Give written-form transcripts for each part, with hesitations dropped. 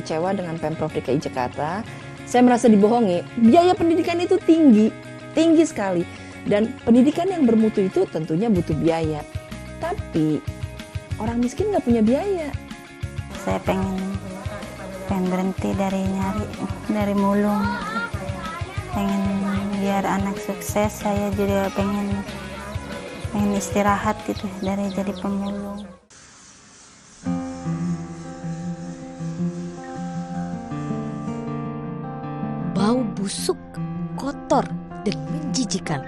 kecewa dengan Pemprov DKI Jakarta. Saya merasa dibohongi. Biaya pendidikan itu tinggi sekali. Dan pendidikan yang bermutu itu tentunya butuh biaya. Tapi orang miskin nggak punya biaya. Saya pengen berhenti dari dari mulung. Pengen biar anak sukses, saya juga pengen istirahat gitu dari jadi pemulung. Bau busuk, kotor, dan menjijikan.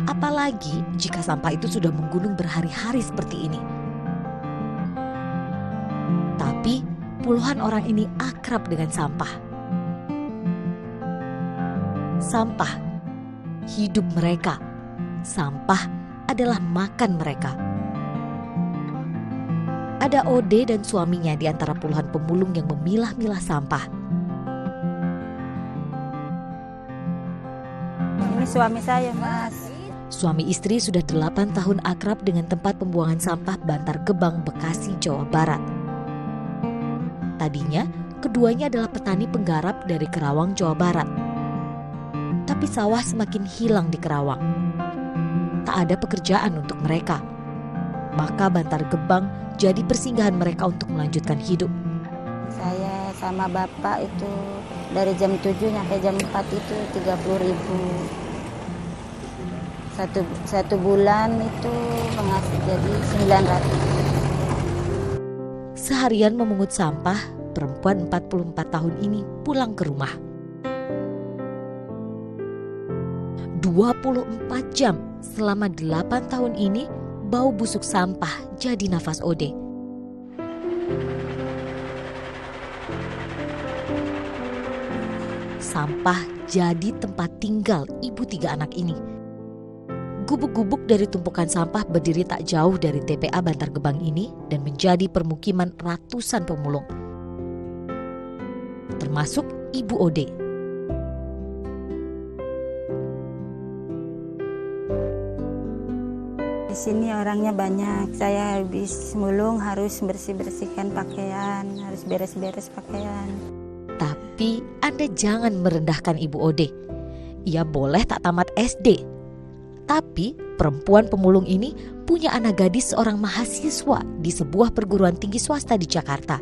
Apalagi jika sampah itu sudah menggunung berhari-hari seperti ini. Tapi puluhan orang ini akrab dengan sampah. Sampah, hidup mereka. Sampah adalah makan mereka. Ada Ode dan suaminya di antara puluhan pemulung yang memilah-milah sampah. Ini suami saya, Mas. Suami istri sudah 8 tahun akrab dengan tempat pembuangan sampah Bantar Gebang, Bekasi, Jawa Barat. Tadinya, keduanya adalah petani penggarap dari Kerawang, Jawa Barat. Tapi sawah semakin hilang di Kerawang. Tak ada pekerjaan untuk mereka. Maka Bantar Gebang jadi persinggahan mereka untuk melanjutkan hidup. Saya sama bapak itu dari jam 7 sampai jam 4 itu 30.000. Satu bulan itu menghasil jadi 900. Seharian memungut sampah, perempuan 44 tahun ini pulang ke rumah. 24 jam selama 8 tahun ini, bau busuk sampah jadi nafas Ode. Sampah jadi tempat tinggal ibu 3 anak ini. Gubuk-gubuk dari tumpukan sampah berdiri tak jauh dari TPA Bantar Gebang ini dan menjadi permukiman ratusan pemulung. Termasuk Ibu Ode. Di sini orangnya banyak. Saya habis mulung harus bersih-bersihkan pakaian, harus beres-beres pakaian. Tapi Anda jangan merendahkan Ibu Ode. Ia boleh tak tamat SD. Tapi perempuan pemulung ini punya anak gadis seorang mahasiswa di sebuah perguruan tinggi swasta di Jakarta.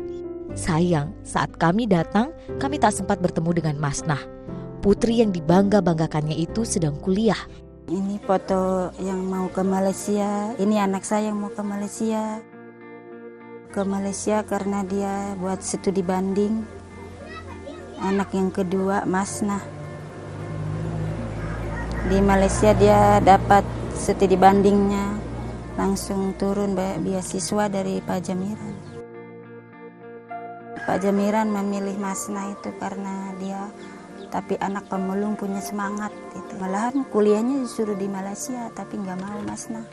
Sayang, saat kami datang, kami tak sempat bertemu dengan Masnah. Putri yang dibangga-banggakannya itu sedang kuliah. Ini foto yang mau ke Malaysia. Ini anak saya yang mau ke Malaysia. Ke Malaysia karena dia buat studi banding. Anak yang kedua, Masnah. Di Malaysia dia dapat studi bandingnya, langsung turun beasiswa dari Pak Jamiran. Pak Jamiran memilih Masnah itu karena dia, tapi anak pemulung punya semangat gitu. Malahan kuliahnya disuruh di Malaysia, tapi nggak mau Masnah.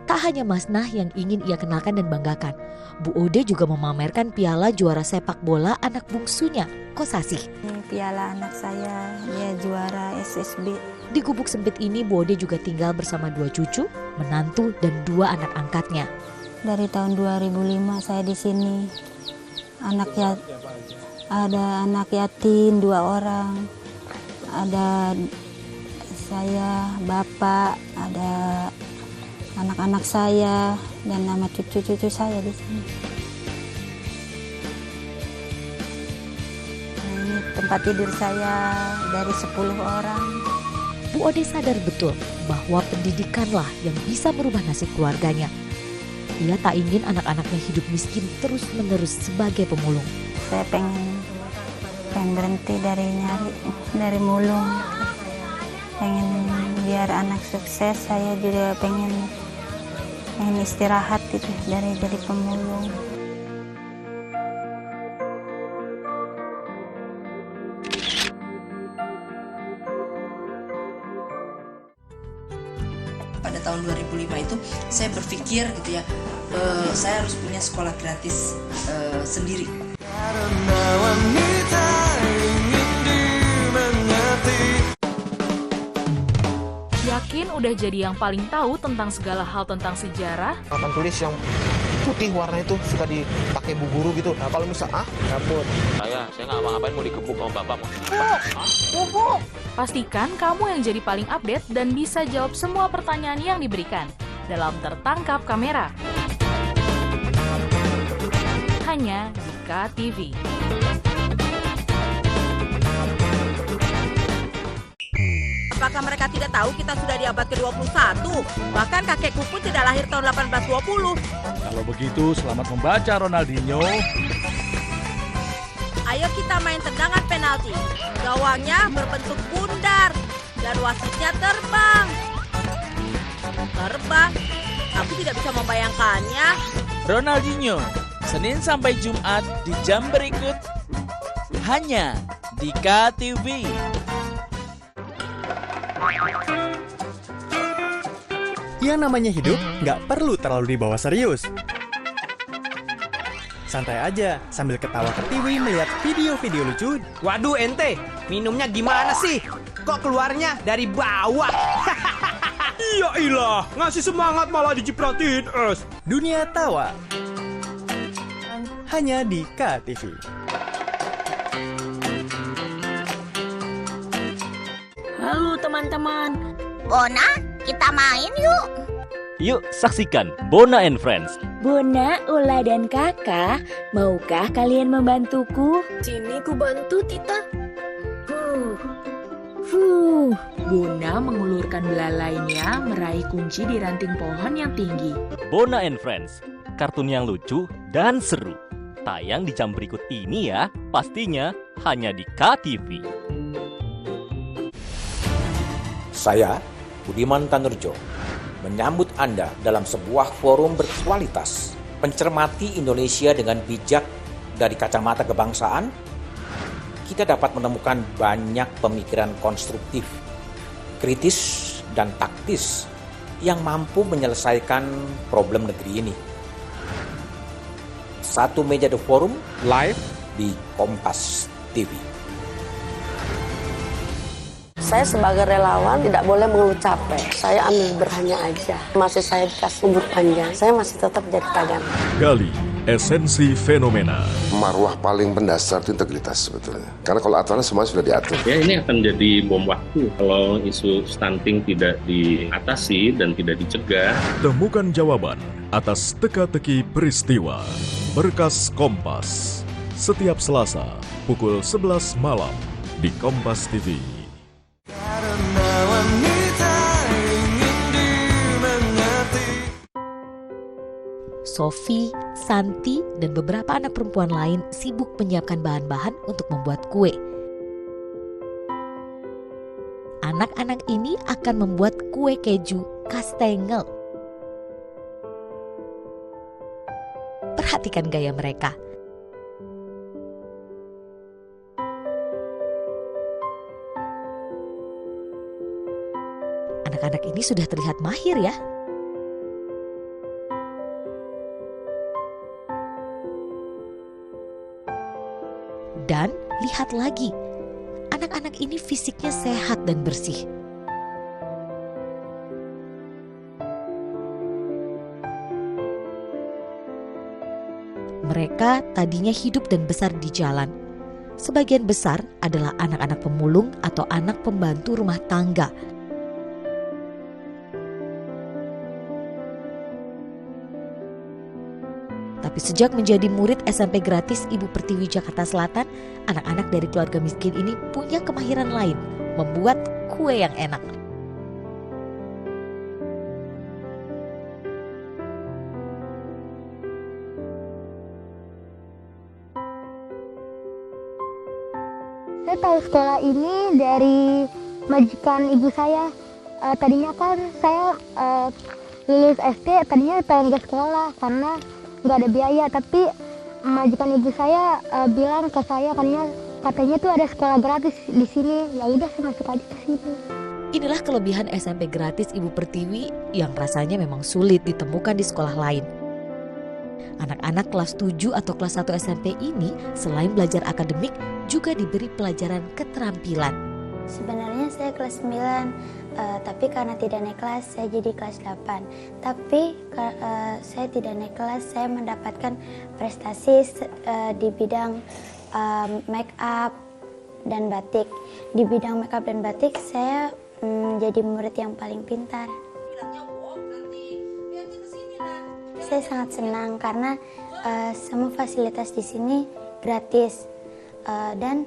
Tak hanya Masnah yang ingin ia kenalkan dan banggakan, Bu Ode juga memamerkan piala juara sepak bola anak bungsunya, Kosasih. Ini piala anak saya, dia juara SSB. Di gubuk sempit ini Bu Ode juga tinggal bersama 2 cucu, menantu, dan 2 anak angkatnya. Dari tahun 2005 saya di sini. Ada anak yatim 2 orang. Ada saya, bapak, ada anak-anak saya, dan nama cucu-cucu saya di sini. Ini tempat tidur saya dari 10 orang. Bu Ode sadar betul bahwa pendidikanlah yang bisa merubah nasib keluarganya. Ia tak ingin anak-anaknya hidup miskin terus-menerus sebagai pemulung. Saya pengen berhenti dari mulung. Pengen biar anak sukses, saya juga pengen istirahat gitu dari jadi pemulung. Pada tahun 2005 itu saya berpikir gitu ya, saya harus punya sekolah gratis sendiri. Yakin udah jadi yang paling tahu tentang segala hal tentang sejarah? Papan tulis yang putih warnanya tuh suka dipakai bu guru gitu. Nah kalau misal dapur. Saya nggak ngapain mau digebuk sama bapak. Pastikan kamu yang jadi paling update dan bisa jawab semua pertanyaan yang diberikan dalam Tertangkap Kamera. Hanya di KTV. Apakah mereka tidak tahu kita sudah di abad ke-21? Bahkan kakekku pun tidak lahir tahun 1820. Kalau begitu, selamat membaca Ronaldinho. Ayo kita main tendangan penalti. Gawangnya berbentuk bundar dan wasitnya terbang. Terbang? Aku tidak bisa membayangkannya. Ronaldinho, Senin sampai Jumat di jam berikut. Hanya di KTV. Yang namanya hidup nggak perlu terlalu dibawa serius. Santai aja sambil ketawa ke TV melihat video-video lucu. Waduh ente, minumnya gimana sih? Kok keluarnya dari bawah? Ya ilah, ngasih semangat malah dicipratin es. Dunia tawa. Hanya di KTV. Halo teman-teman. Bona, kita main yuk. Yuk saksikan Bona and Friends. Bona, Ula, dan Kakak, maukah kalian membantuku? Sini ku bantu, Tita. Bona mengulurkan belalainya meraih kunci di ranting pohon yang tinggi. Bona and Friends, kartun yang lucu dan seru. Tayang di jam berikut ini ya, pastinya hanya di KTV. Saya, Budiman Tanurjo, menyambut Anda dalam sebuah forum berkualitas, mencermati Indonesia dengan bijak dari kacamata kebangsaan. Kita dapat menemukan banyak pemikiran konstruktif, kritis, dan taktis yang mampu menyelesaikan problem negeri ini. Satu meja The Forum live di Kompas TV. Saya sebagai relawan tidak boleh mengeluh capek. Saya ambil berhanya aja. Masih saya dikasih umur panjang, saya masih tetap jadi tagana. Gali esensi fenomena. Marwah paling mendasar itu integritas sebetulnya. Karena kalau aturannya semua sudah diatur. Ya ini akan jadi bom waktu kalau isu stunting tidak diatasi dan tidak dicegah. Temukan jawaban atas teka-teki peristiwa. Berkas Kompas. Setiap Selasa pukul 11 malam di Kompas TV. Sofi, Santi, dan beberapa anak perempuan lain sibuk menyiapkan bahan-bahan untuk membuat kue. Anak-anak ini akan membuat kue keju kastengel. Perhatikan gaya mereka. Anak-anak ini sudah terlihat mahir ya. Dan lihat lagi, anak-anak ini fisiknya sehat dan bersih. Mereka tadinya hidup dan besar di jalan. Sebagian besar adalah anak-anak pemulung atau anak pembantu rumah tangga. Tapi sejak menjadi murid SMP gratis Ibu Pertiwi Jakarta Selatan, anak-anak dari keluarga miskin ini punya kemahiran lain, membuat kue yang enak. Saya tahu sekolah ini dari majikan ibu saya. Tadinya kan saya lulus SD, tadinya pengen ke sekolah karena nggak ada biaya, tapi majikan ibu saya bilang ke saya katanya tuh ada sekolah gratis di sini. Ya udah saya masuk aja ke sini. Inilah kelebihan SMP gratis Ibu Pertiwi yang rasanya memang sulit ditemukan di sekolah lain. Anak-anak kelas 7 atau kelas 1 SMP ini selain belajar akademik juga diberi pelajaran keterampilan. Sebenarnya saya kelas 9, tapi karena tidak naik kelas, saya jadi kelas 8. Tapi saya tidak naik kelas, saya mendapatkan prestasi di bidang make up dan batik. Di bidang make up dan batik, saya jadi murid yang paling pintar. Saya sangat senang karena semua fasilitas di sini gratis, dan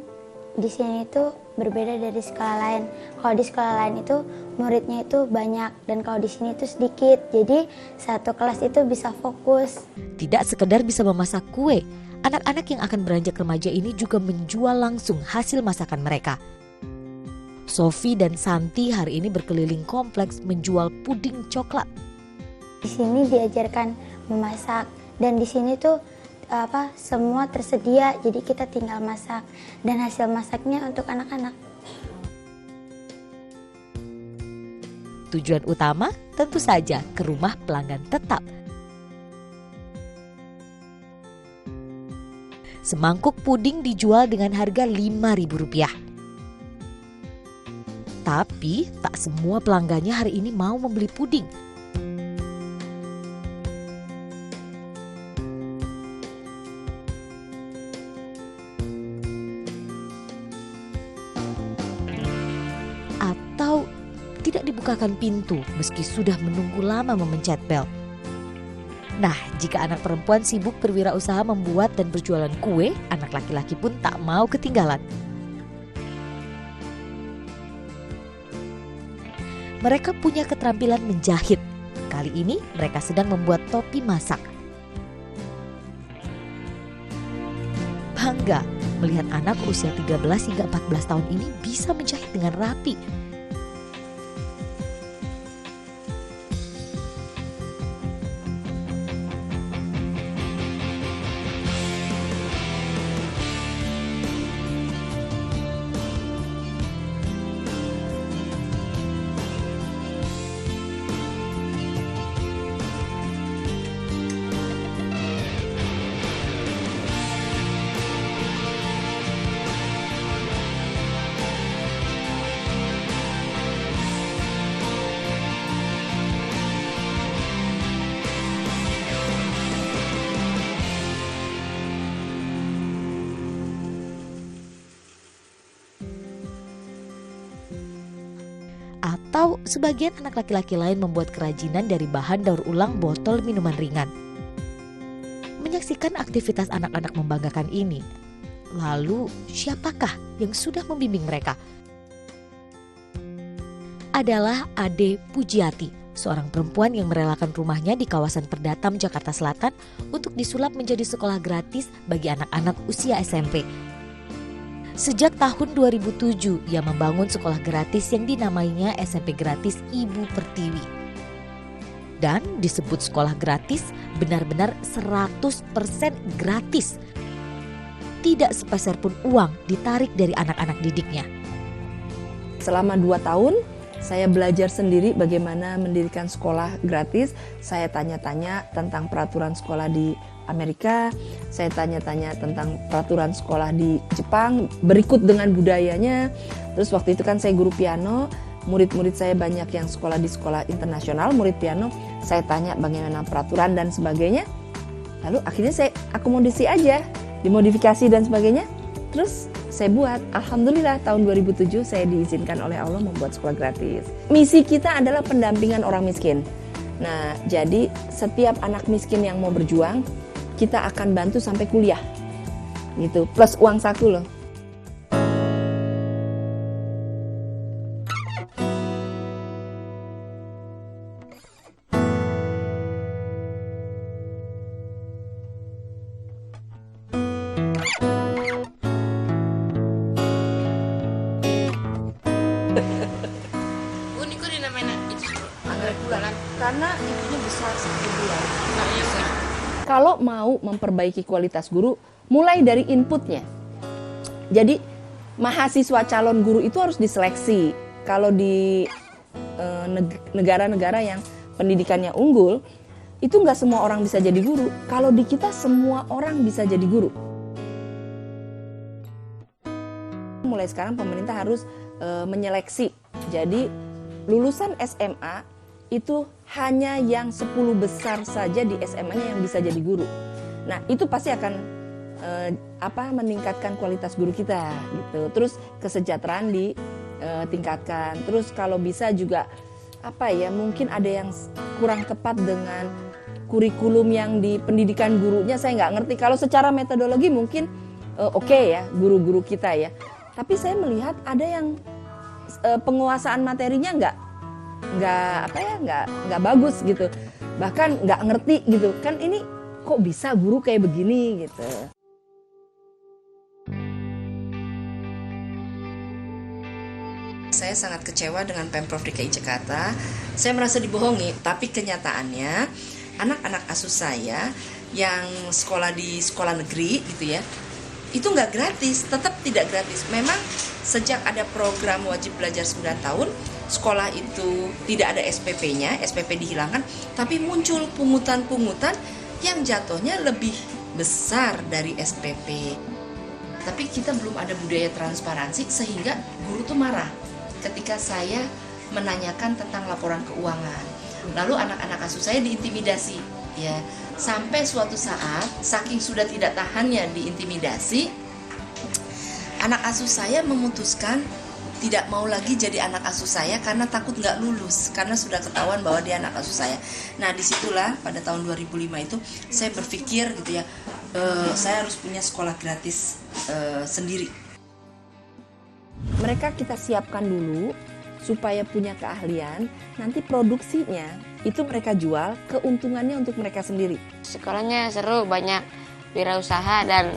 di sini itu berbeda dari sekolah lain. Kalau di sekolah lain itu muridnya itu banyak, dan kalau di sini itu sedikit. Jadi satu kelas itu bisa fokus. Tidak sekedar bisa memasak kue, anak-anak yang akan beranjak remaja ini juga menjual langsung hasil masakan mereka. Sofi dan Santi hari ini berkeliling kompleks menjual puding coklat. Di sini diajarkan memasak, dan di sini tuh semua tersedia, jadi kita tinggal masak, dan hasil masaknya untuk anak-anak. Tujuan utama tentu saja ke rumah pelanggan tetap. Semangkuk puding dijual dengan harga Rp5.000. Tapi tak semua pelanggannya hari ini mau membeli puding. Atau tidak dibukakan pintu meski sudah menunggu lama memencet bel. Nah, jika anak perempuan sibuk berwirausaha membuat dan berjualan kue, anak laki-laki pun tak mau ketinggalan. Mereka punya keterampilan menjahit. Kali ini mereka sedang membuat topi masak. Bangga melihat anak usia 13 hingga 14 tahun ini bisa menjahit dengan rapi. Atau sebagian anak laki-laki lain membuat kerajinan dari bahan daur ulang botol minuman ringan. Menyaksikan aktivitas anak-anak membanggakan ini, lalu siapakah yang sudah membimbing mereka? Adalah Ade Pujiati, seorang perempuan yang merelakan rumahnya di kawasan Perdatam, Jakarta Selatan untuk disulap menjadi sekolah gratis bagi anak-anak usia SMP. Sejak tahun 2007, ia membangun sekolah gratis yang dinamainya SMP Gratis Ibu Pertiwi. Dan disebut sekolah gratis, benar-benar 100% gratis. Tidak sepeser pun uang ditarik dari anak-anak didiknya. Selama 2 tahun, saya belajar sendiri bagaimana mendirikan sekolah gratis. Saya tanya-tanya tentang peraturan sekolah di Amerika, saya tanya-tanya tentang peraturan sekolah di Jepang, berikut dengan budayanya. Terus waktu itu kan saya guru piano, murid-murid saya banyak yang sekolah di sekolah internasional, murid piano. Saya tanya bagaimana peraturan dan sebagainya. Lalu akhirnya saya akomodasi aja, dimodifikasi dan sebagainya. Terus saya buat, alhamdulillah tahun 2007 saya diizinkan oleh Allah membuat sekolah gratis. Misi kita adalah pendampingan orang miskin. Nah, jadi setiap anak miskin yang mau berjuang, kita akan bantu sampai kuliah, gitu, plus uang saku loh. Ini kok dinamain anggrek bulanan? Karena ibunya besar 1 bulan. Nah, iya sih. Kalau mau memperbaiki kualitas guru, mulai dari inputnya. Jadi mahasiswa calon guru itu harus diseleksi. Kalau di negara-negara yang pendidikannya unggul, itu nggak semua orang bisa jadi guru. Kalau di kita semua orang bisa jadi guru. Mulai sekarang pemerintah harus menyeleksi. Jadi lulusan SMA itu hanya yang 10 besar saja di SMA-nya yang bisa jadi guru. Nah, itu pasti akan meningkatkan kualitas guru kita gitu. Terus kesejahteraan ditingkatkan. Terus kalau bisa juga mungkin ada yang kurang tepat dengan kurikulum yang di pendidikan gurunya, saya nggak ngerti. Kalau secara metodologi mungkin oke ya guru-guru kita ya. Tapi saya melihat ada yang penguasaan materinya nggak bagus gitu. Bahkan nggak ngerti gitu. Kan ini kok bisa guru kayak begini gitu. Saya sangat kecewa dengan Pemprov DKI Jakarta. Saya merasa dibohongi, tapi kenyataannya anak-anak asuh saya yang sekolah di sekolah negeri gitu ya, itu nggak gratis, tetap tidak gratis. Memang sejak ada program wajib belajar 9 tahun, sekolah itu tidak ada SPP-nya, SPP dihilangkan, tapi muncul pungutan-pungutan yang jatuhnya lebih besar dari SPP. Tapi kita belum ada budaya transparansi sehingga guru tuh marah ketika saya menanyakan tentang laporan keuangan. Lalu anak-anak asuh saya diintimidasi, ya. Sampai suatu saat, saking sudah tidak tahannya diintimidasi, anak asuh saya memutuskan tidak mau lagi jadi anak asuh saya karena takut nggak lulus, karena sudah ketahuan bahwa dia anak asuh saya. Nah, disitulah pada tahun 2005 itu saya berpikir gitu ya, saya harus punya sekolah gratis sendiri. Mereka kita siapkan dulu supaya punya keahlian, nanti produksinya itu mereka jual, keuntungannya untuk mereka sendiri. Sekolahnya seru, banyak wirausaha dan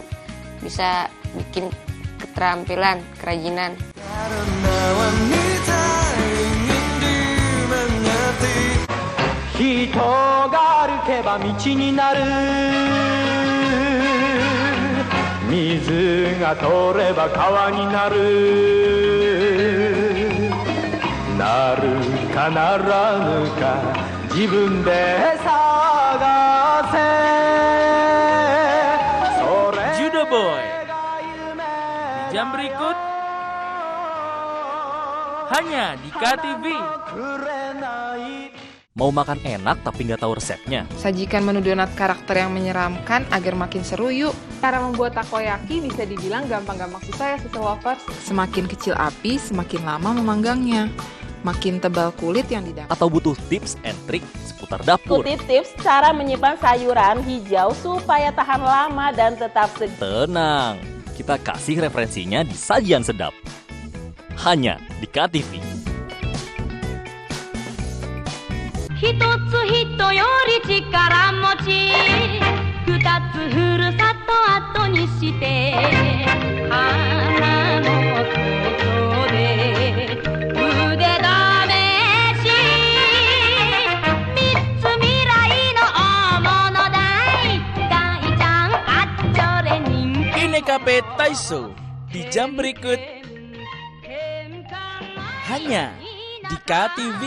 bisa bikin keterampilan, kerajinan. Judo Boy. Di jam berikut hanya di KTV. Mau makan enak tapi nggak tahu resepnya? Sajikan menu donat karakter yang menyeramkan agar makin seru yuk. Cara membuat takoyaki bisa dibilang gampang-gampang susah ya, Sister Lovers. Semakin kecil api, semakin lama memanggangnya. Makin tebal kulit yang didapat. Atau butuh tips and trik seputar dapur? Ikuti tips cara menyimpan sayuran hijau supaya tahan lama dan tetap segar. Tenang, kita kasih referensinya di Sajian Sedap. Hanya di KTV. 一つ人より力持ち二つふるさと後にして花の外で腕試し三つ未来の大物大ちゃんあっちょれ人気 Inekape Taiso di jam berikut hanya di KTV.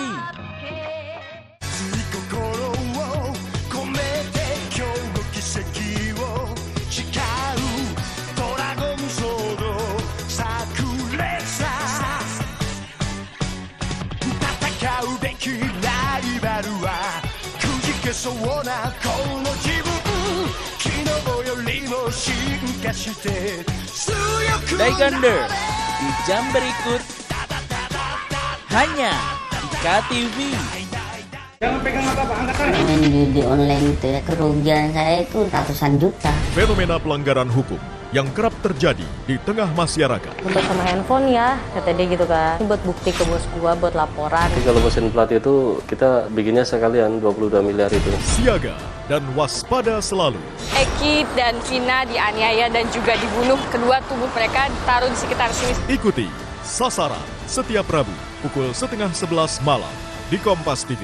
Daikander di jam berikut hanya di KTV. Jangan pegang apa-apa, angkat tangan. Main judi online itu ya, kerugian saya itu ratusan juta. Fenomena pelanggaran hukum yang kerap terjadi di tengah masyarakat. Untuk sama handphone ya, kata dia gitu kan. Buat bukti ke bos gua, buat laporan. Jadi kalau mesin plat itu kita bikinnya sekalian 22 miliar itu. Siaga dan waspada selalu. Eki dan Vina dianiaya dan juga dibunuh. Kedua tubuh mereka ditaruh di sekitar sini. Ikuti Sasaran setiap Rabu pukul 10:30 malam di Kompas TV.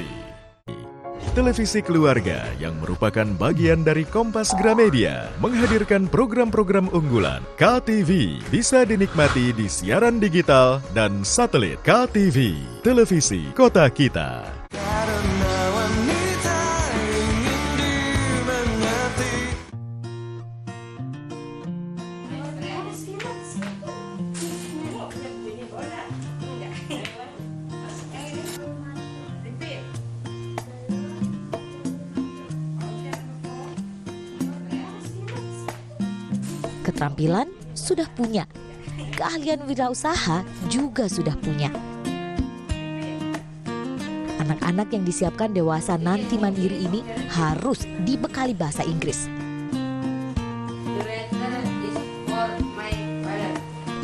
Televisi keluarga yang merupakan bagian dari Kompas Gramedia menghadirkan program-program unggulan. KTV bisa dinikmati di siaran digital dan satelit. KTV, televisi kota kita. Keterampilan sudah punya, keahlian wirausaha juga sudah punya. Anak-anak yang disiapkan dewasa nanti mandiri ini harus dibekali bahasa Inggris.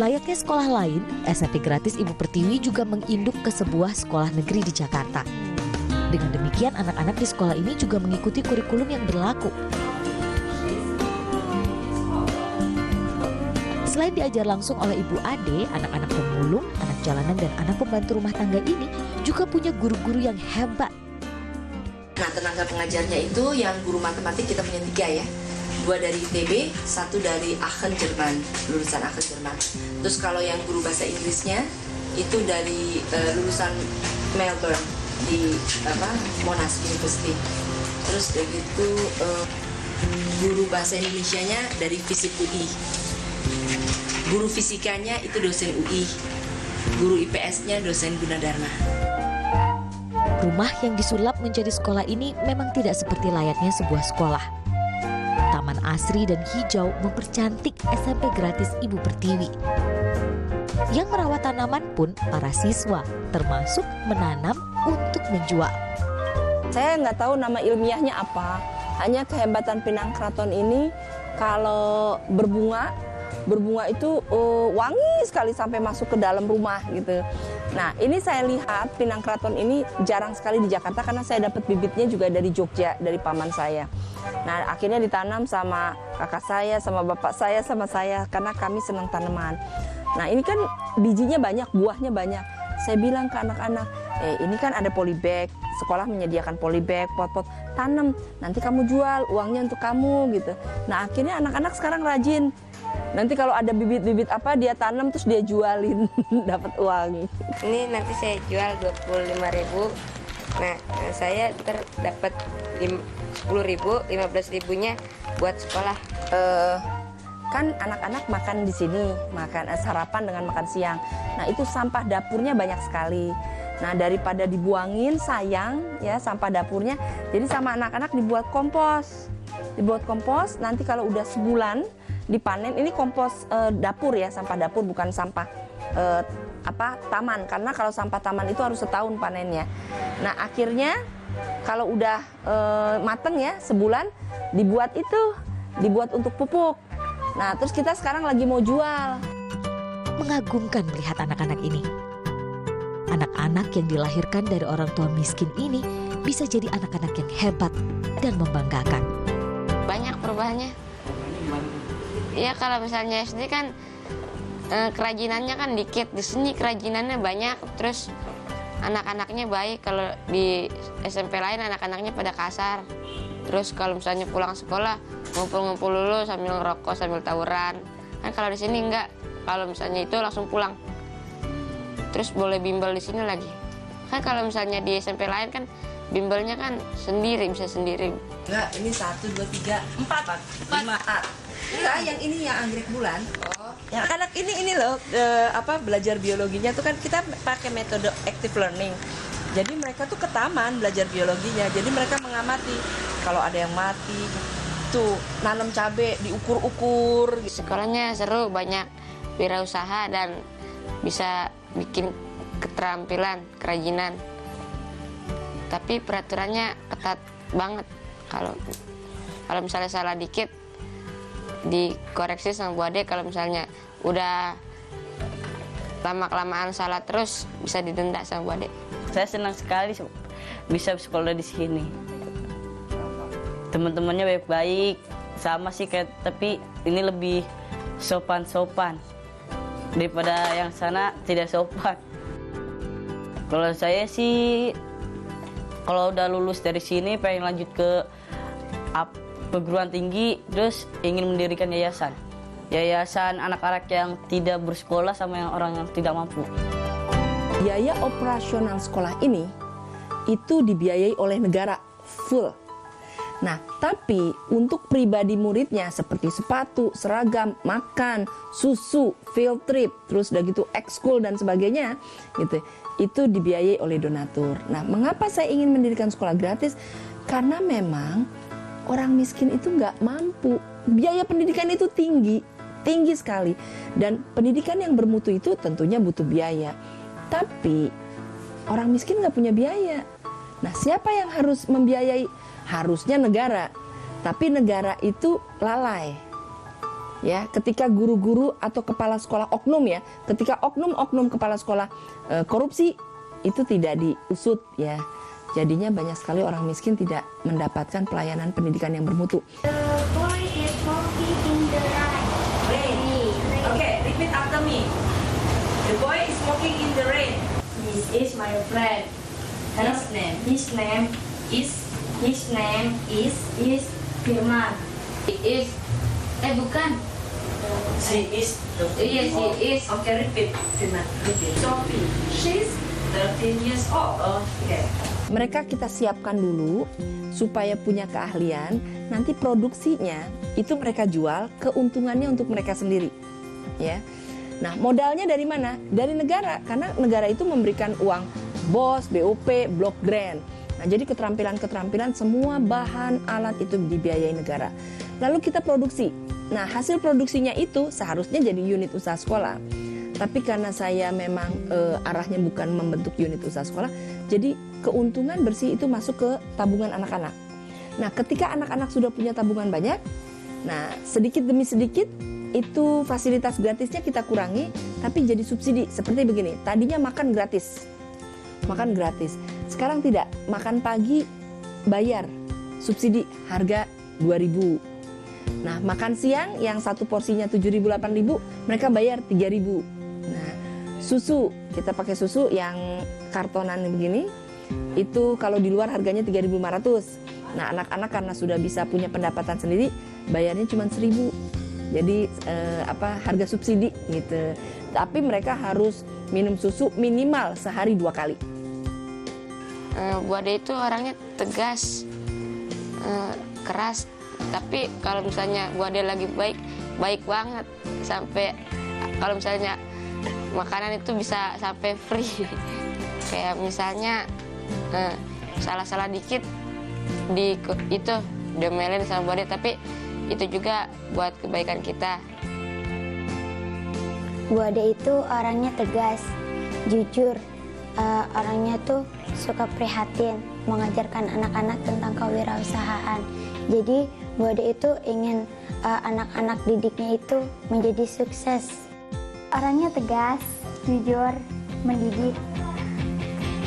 Layaknya sekolah lain, SMP Gratis Ibu Pertiwi juga menginduk ke sebuah sekolah negeri di Jakarta. Dengan demikian, anak-anak di sekolah ini juga mengikuti kurikulum yang berlaku. Selain diajar langsung oleh Ibu Ade, anak-anak pemulung, anak jalanan, dan anak pembantu rumah tangga ini juga punya guru-guru yang hebat. Nah, tenaga pengajarnya itu yang guru matematik kita punya 3 ya. 2 dari ITB, 1 dari Aachen Jerman, lulusan Aachen Jerman. Terus kalau yang guru bahasa Inggrisnya itu dari lulusan Melbourne di Monash University. Terus begitu guru bahasa Indonesianya dari FISIP UI. Guru fisikanya itu dosen UI. Guru IPS-nya dosen Gunadarma. Rumah yang disulap menjadi sekolah ini memang tidak seperti layaknya sebuah sekolah. Taman asri dan hijau mempercantik SMP Gratis Ibu Pertiwi. Yang merawat tanaman pun para siswa, termasuk menanam untuk menjual. Saya nggak tahu nama ilmiahnya apa. Hanya kehebatan pinang kraton ini kalau berbunga itu wangi sekali sampai masuk ke dalam rumah gitu. Nah, ini saya lihat pinang kraton ini jarang sekali di Jakarta karena saya dapat bibitnya juga dari Jogja, dari paman saya. Nah, akhirnya ditanam sama kakak saya, sama bapak saya, sama saya karena kami senang tanaman. Nah, ini kan bijinya banyak, buahnya banyak. Saya bilang ke anak-anak, ini kan ada polybag, sekolah menyediakan polybag, pot-pot, tanam, nanti kamu jual, uangnya untuk kamu gitu. Nah, akhirnya anak-anak sekarang rajin. Nanti kalau ada bibit-bibit apa dia tanam terus dia jualin, dapat uang. Ini nanti saya jual 25.000. Nah, saya dapat 10.000, 15.000-nya buat sekolah. Kan anak-anak makan di sini, makan sarapan dengan makan siang. Nah, itu sampah dapurnya banyak sekali. Nah, daripada dibuangin sayang ya sampah dapurnya. Jadi sama anak-anak dibuat kompos. Dibuat kompos, nanti kalau udah sebulan dipanen, ini kompos dapur ya, sampah dapur bukan sampah taman, karena kalau sampah taman itu harus setahun panennya. Nah, akhirnya kalau udah mateng ya sebulan dibuat untuk pupuk. Nah, terus kita sekarang lagi mau jual. Mengagumkan melihat anak-anak ini. Anak-anak yang dilahirkan dari orang tua miskin ini bisa jadi anak-anak yang hebat dan membanggakan. Banyak perubahannya. Ya kalau misalnya SD kan kerajinannya kan dikit, di sini kerajinannya banyak, terus anak-anaknya baik. Kalau di SMP lain anak-anaknya pada kasar. Terus kalau misalnya pulang sekolah ngumpul-ngumpul dulu sambil ngerokok, sambil tawuran. Kan kalau di sini enggak. Kalau misalnya itu langsung pulang. Terus boleh bimbel di sini lagi. Kan kalau misalnya di SMP lain kan bimbelnya kan sendiri, bisa sendiri. Enggak, ini 1, 2, 3, 4, 5. Enggak, yang ini yang anggrek bulan. Oh. Yang anak ini loh, belajar biologinya tuh kan kita pakai metode active learning. Jadi mereka tuh ke taman belajar biologinya. Jadi mereka mengamati kalau ada yang mati, tuh nanam cabai diukur-ukur. Sekolahnya seru, banyak wirausaha dan bisa bikin keterampilan, kerajinan. Tapi peraturannya ketat banget. Kalau misalnya salah dikit dikoreksi sama Bu Ade. Kalau misalnya udah lama-kelamaan salah terus bisa didenda sama Bu Ade. Saya senang sekali bisa sekolah di sini. Teman-temannya baik-baik, sama sih tapi ini lebih sopan-sopan daripada yang sana tidak sopan. Kalau saya sih kalau udah lulus dari sini pengen lanjut ke perguruan tinggi, terus ingin mendirikan yayasan anak-anak yang tidak bersekolah sama yang orang yang tidak mampu. Biaya operasional sekolah ini itu dibiayai oleh negara full. Nah, tapi untuk pribadi muridnya seperti sepatu, seragam, makan, susu, field trip, terus udah gitu ekskul dan sebagainya, gitu, itu dibiayai oleh donatur. Nah, mengapa saya ingin mendirikan sekolah gratis? Karena memang orang miskin itu nggak mampu, biaya pendidikan itu tinggi. tinggi sekali. Dan pendidikan yang bermutu itu tentunya butuh biaya. Tapi orang miskin nggak punya biaya. Nah, siapa yang harus membiayai? Harusnya negara. Tapi negara itu lalai. Ya, ketika guru-guru atau kepala sekolah oknum ya, ketika oknum-oknum kepala sekolah korupsi itu tidak diusut ya. Jadinya banyak sekali orang miskin tidak mendapatkan pelayanan pendidikan yang bermutu. Okay, repeat after me. The boy is smoking in the rain. This is my friend. His name is Firman. Is bukan. She is. Yes, she is. Okay, repeat. Firman. Repeat. Sophie. She's 13 years old. Okay. Mereka kita siapkan dulu supaya punya keahlian, nanti produksinya itu mereka jual, keuntungannya untuk mereka sendiri. Ya. Nah, modalnya dari mana? Dari negara, karena negara itu memberikan uang BOS, BOP, Block Grant. Nah, jadi keterampilan-keterampilan semua bahan alat itu dibiayai negara. Lalu kita produksi. Nah, hasil produksinya itu seharusnya jadi unit usaha sekolah. Tapi karena saya memang arahnya bukan membentuk unit usaha sekolah, jadi keuntungan bersih itu masuk ke tabungan anak-anak. Nah, ketika anak-anak sudah punya tabungan banyak, nah sedikit demi sedikit itu fasilitas gratisnya kita kurangi, tapi jadi subsidi. Seperti begini, tadinya makan gratis. Sekarang tidak, makan pagi bayar, subsidi harga 2.000. Nah, makan siang yang satu porsinya 7.000, 8.000, mereka bayar 3.000. Nah, susu, kita pakai susu yang kartonan begini, itu kalau di luar harganya 3.500. Nah, anak-anak karena sudah bisa punya pendapatan sendiri, bayarnya cuma 1.000. Jadi harga subsidi gitu. Tapi mereka harus minum susu minimal sehari 2 kali. Bu Ade itu orangnya tegas, keras. Tapi kalau misalnya Bu Ade lagi baik banget. Sampai kalau misalnya makanan itu bisa sampai free. Kayak misalnya salah-salah dikit itu diomelin sama Bu Ade, tapi itu juga buat kebaikan kita. Bu Ade itu orangnya tegas, jujur, orangnya tuh suka prihatin, mengajarkan anak-anak tentang kewirausahaan. Jadi Bu Ade itu ingin anak-anak didiknya itu menjadi sukses. Orangnya tegas, jujur, mendidik,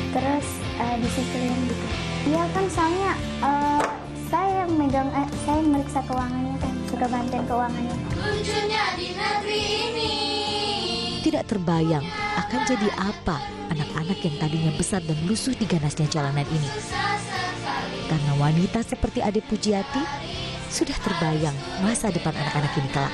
terus disiplin gitu. Iya kan, soalnya saya meriksa keuangannya kan, suka bantuin keuangannya. Lucunya di negeri ini. Tidak terbayang akan jadi apa anak-anak yang tadinya besar dan lusuh di ganasnya jalanan ini. Karena wanita seperti Ade Pujiati sudah terbayang masa depan anak-anak ini kelak.